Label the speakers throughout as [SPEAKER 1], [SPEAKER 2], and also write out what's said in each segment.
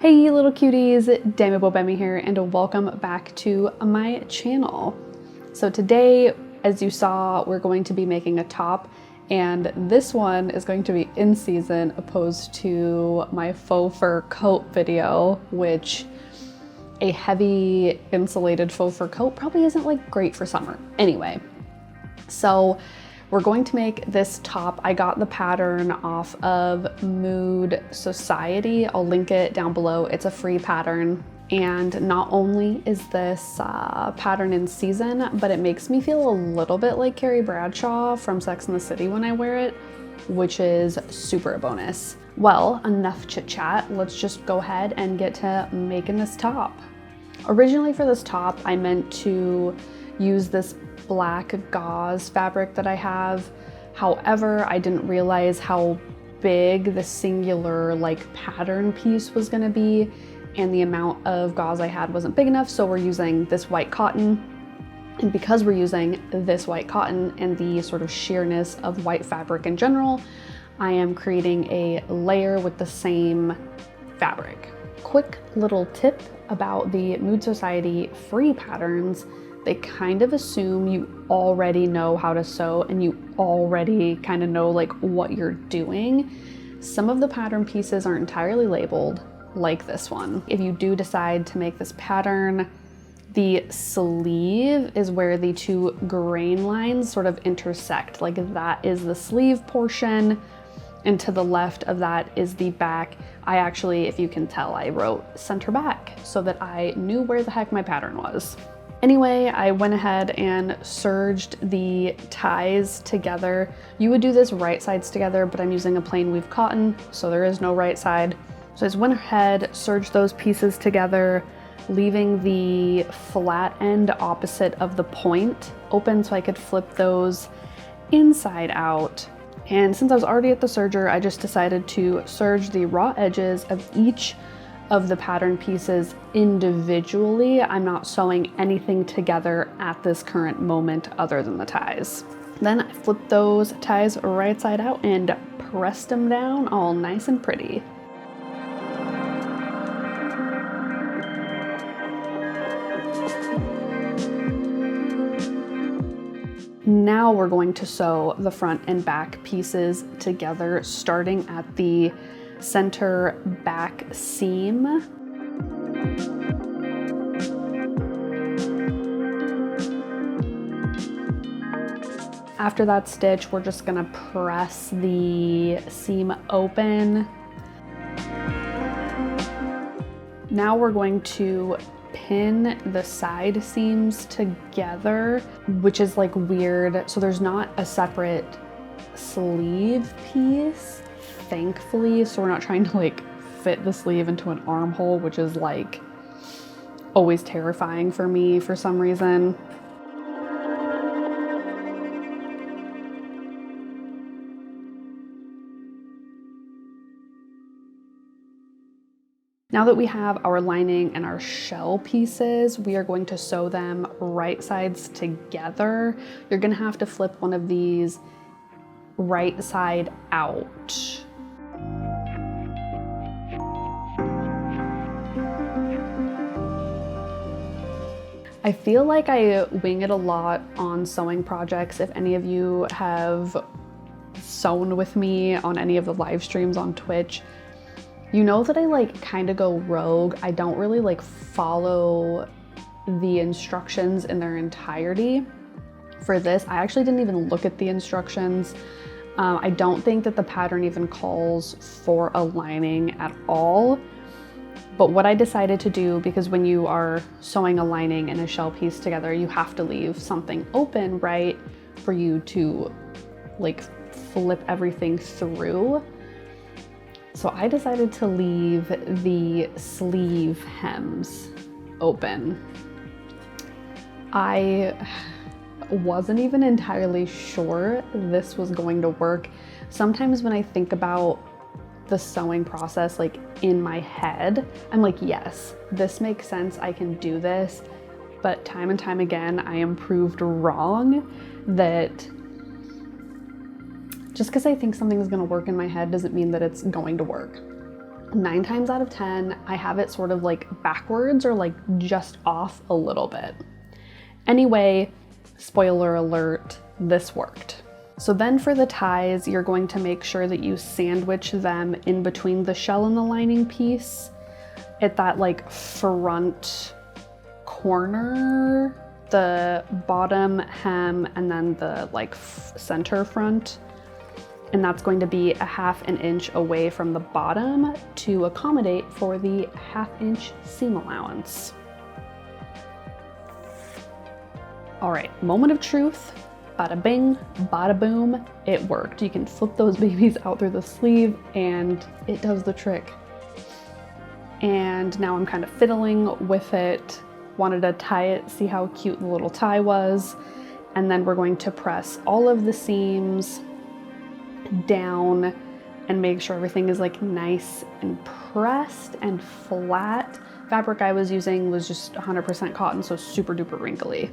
[SPEAKER 1] Hey little cuties, 𝐬𝐴𝐵𝐵𝐵𝐵𝐵𝐵𝐵𝐵 here and welcome back to my channel. So today, as you saw, we're going to be making a top, and this one is going to be in season opposed to my faux fur coat video, which a heavy insulated faux fur coat probably isn't like great for summer. Anyway, so we're going to make this top. I got the pattern off of Mood Society. I'll link it down below. It's a free pattern. And not only is this pattern in season, but it makes me feel a little bit like Carrie Bradshaw from Sex and the City when I wear it, which is super a bonus. Well, enough chit chat. Let's just go ahead and get to making this top. Originally for this top, I meant to use this black gauze fabric that I have. However, I didn't realize how big the singular like pattern piece was gonna be, and the amount of gauze I had wasn't big enough, so we're using this white cotton. And because we're using this white cotton and the sort of sheerness of white fabric in general, I am creating a layer with the same fabric. Quick little tip about the Mood Society free patterns: they kind of assume you already know how to sew and you already kind of know like what you're doing. Some of the pattern pieces aren't entirely labeled, like this one. If you do decide to make this pattern, the sleeve is where the two grain lines sort of intersect. Like that is the sleeve portion, and to the left of that is the back. I actually, if you can tell, I wrote center back so that I knew where the heck my pattern was. Anyway, I went ahead and serged the ties together. You would do this right sides together, but I'm using a plain weave cotton, so there is no right side. So I just went ahead, serged those pieces together, leaving the flat end opposite of the point open so I could flip those inside out. And since I was already at the serger, I just decided to serge the raw edges of each of the pattern pieces individually. I'm not sewing anything together at this current moment other than the ties. Then I flipped those ties right side out and pressed them down all nice and pretty. Now we're going to sew the front and back pieces together, starting at the center back seam. After that stitch, we're just gonna press the seam open. Now we're going to pin the side seams together, which is like weird. So there's not a separate sleeve piece, thankfully, so we're not trying to like fit the sleeve into an armhole, which is like always terrifying for me for some reason. Now that we have our lining and our shell pieces, we are going to sew them right sides together. You're gonna have to flip one of these right side out. I feel like I wing it a lot on sewing projects. If any of you have sewn with me on any of the live streams on Twitch, you know that I like kind of go rogue. I don't really like follow the instructions in their entirety. For this, I actually didn't even look at the instructions. I don't think that the pattern even calls for a lining at all. But what I decided to do, because when you are sewing a lining and a shell piece together, you have to leave something open, right, for you to like flip everything through. So I decided to leave the sleeve hems open. I wasn't even entirely sure this was going to work. Sometimes when I think about the sewing process like in my head, I'm like, yes, this makes sense, I can do this. But time and time again, I am proved wrong. That just because I think something is going to work in my head doesn't mean that it's going to work. 9 times out of 10, I have it sort of like backwards or like just off a little bit. Anyway, spoiler alert, this worked. So then for the ties, you're going to make sure that you sandwich them in between the shell and the lining piece at that like front corner, the bottom hem, and then the like center front. And that's going to be a 1/2 inch away from the bottom to accommodate for the 1/2 inch seam allowance. All right, moment of truth. Bada bing, bada boom, it worked. You can flip those babies out through the sleeve and it does the trick. And now I'm kind of fiddling with it. Wanted to tie it, see how cute the little tie was. And then we're going to press all of the seams down and make sure everything is like nice and pressed and flat. Fabric I was using was just 100% cotton, so super duper wrinkly.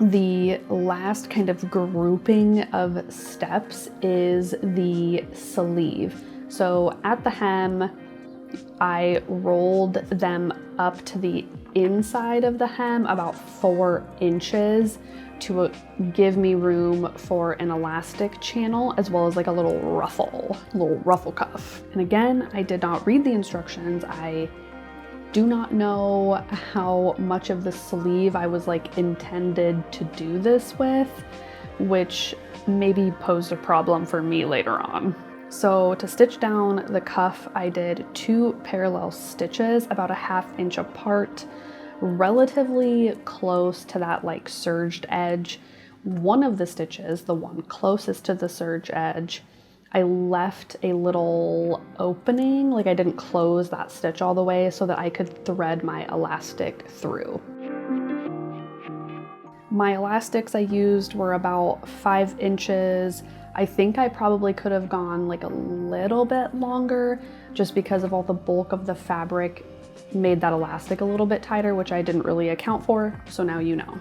[SPEAKER 1] The last kind of grouping of steps is the sleeve. So at the hem, I rolled them up to the inside of the hem about 4 inches to give me room for an elastic channel as well as like a little ruffle cuff. And again, I did not read the instructions. I do not know how much of the sleeve I was like intended to do this with, which maybe posed a problem for me later on. So to stitch down the cuff, I did 2 parallel stitches about a 1/2 inch apart, relatively close to that like serged edge. One of the stitches, the one closest to the serge edge, I left a little opening, like I didn't close that stitch all the way so that I could thread my elastic through. My elastics I used were about 5 inches. I think I probably could have gone like a little bit longer just because of all the bulk of the fabric made that elastic a little bit tighter, which I didn't really account for, so now you know.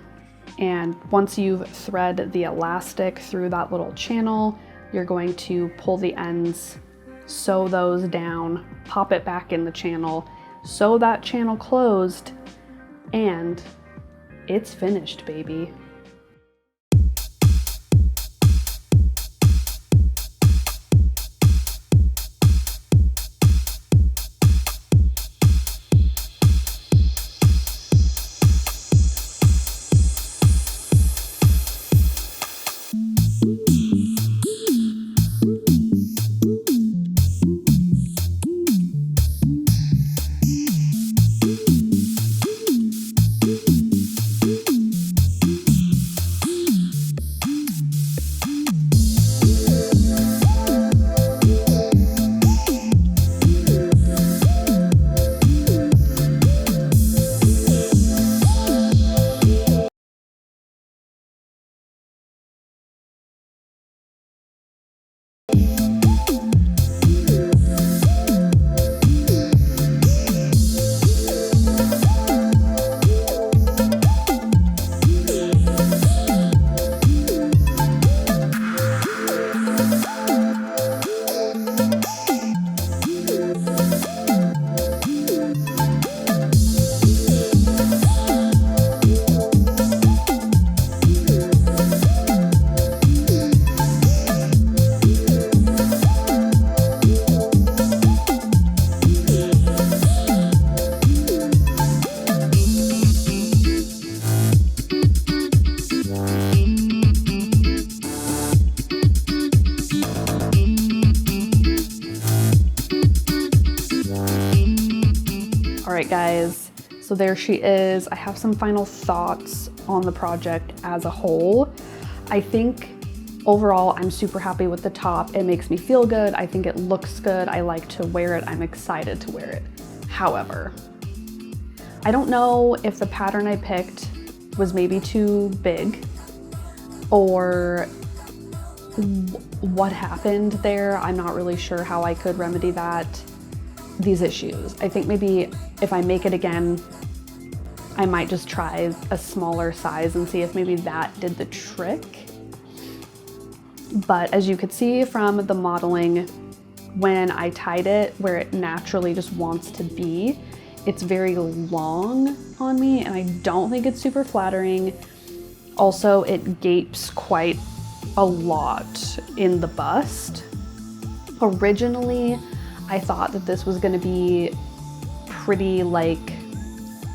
[SPEAKER 1] And once you've thread the elastic through that little channel, you're going to pull the ends, sew those down, pop it back in the channel, sew that channel closed, and it's finished, baby. right, guys, so there she is. I have some final thoughts on the project as a whole. I think overall, I'm super happy with the top. It makes me feel good. I think it looks good. I like to wear it. I'm excited to wear it. However, I don't know if the pattern I picked was maybe too big or what happened there. I'm not really sure how I could remedy these issues. I think maybe if I make it again, I might just try a smaller size and see if maybe that did the trick. But as you could see from the modeling, when I tied it where it naturally just wants to be, it's very long on me and I don't think it's super flattering. Also, it gapes quite a lot in the bust. Originally, I thought that this was gonna be pretty like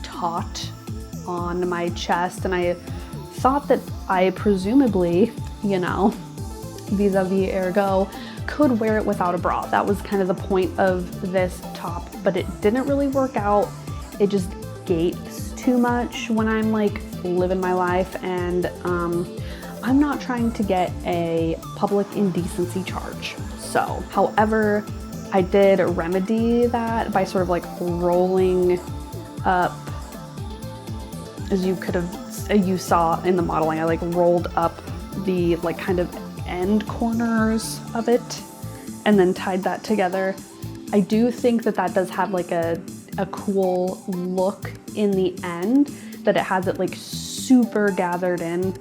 [SPEAKER 1] taut on my chest, and I thought that I presumably, you know, vis-a-vis ergo, could wear it without a bra. That was kind of the point of this top, but it didn't really work out. It just gapes too much when I'm like living my life, and I'm not trying to get a public indecency charge. So, however, I did remedy that by sort of like rolling up, as you saw in the modeling, I like rolled up the like kind of end corners of it and then tied that together. I do think that that does have like a cool look in the end, that it has it like super gathered in,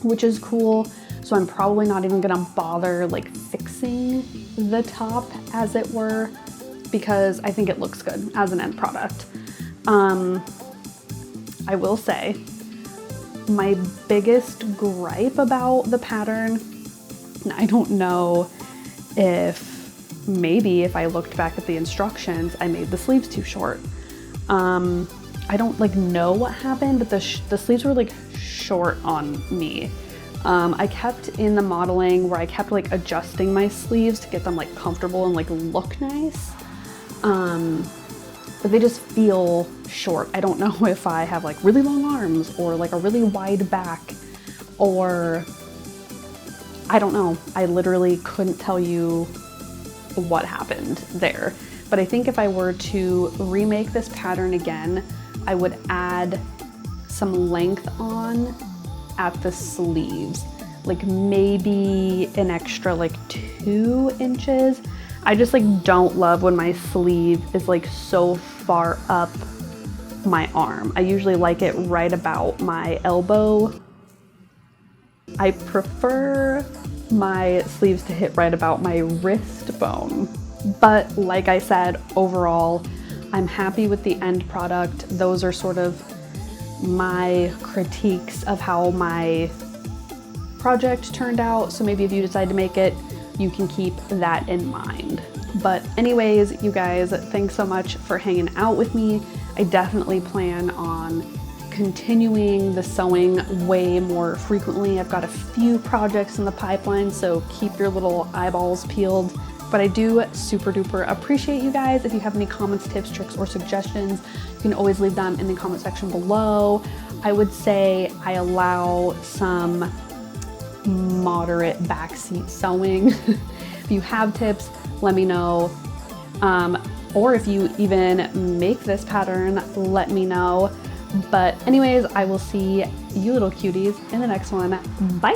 [SPEAKER 1] which is cool. So I'm probably not even gonna bother like fixing the top, as it were, because I think it looks good as an end product. I will say my biggest gripe about the pattern, I don't know if maybe if I looked back at the instructions, I made the sleeves too short. I don't like know what happened, but the sleeves were like short on me. I kept in the modeling where I kept like adjusting my sleeves to get them like comfortable and like look nice. But they just feel short. I don't know if I have like really long arms or like a really wide back, or I don't know. I literally couldn't tell you what happened there. But I think if I were to remake this pattern again, I would add some length on at the sleeves, like maybe an extra like 2 inches. I just like don't love when my sleeve is like so far up my arm. I usually like it right about my elbow. I prefer my sleeves to hit right about my wrist bone. But like I said, overall, I'm happy with the end product. Those are sort of my critiques of how my project turned out. So maybe if you decide to make it, you can keep that in mind. But anyways, you guys, thanks so much for hanging out with me. I definitely plan on continuing the sewing way more frequently. I've got a few projects in the pipeline, so keep your little eyeballs peeled. But I do super duper appreciate you guys. If you have any comments, tips, tricks, or suggestions, you can always leave them in the comment section below. I would say I allow some moderate backseat sewing. If you have tips, let me know. Or if you even make this pattern, let me know. But anyways, I will see you little cuties in the next one. Bye!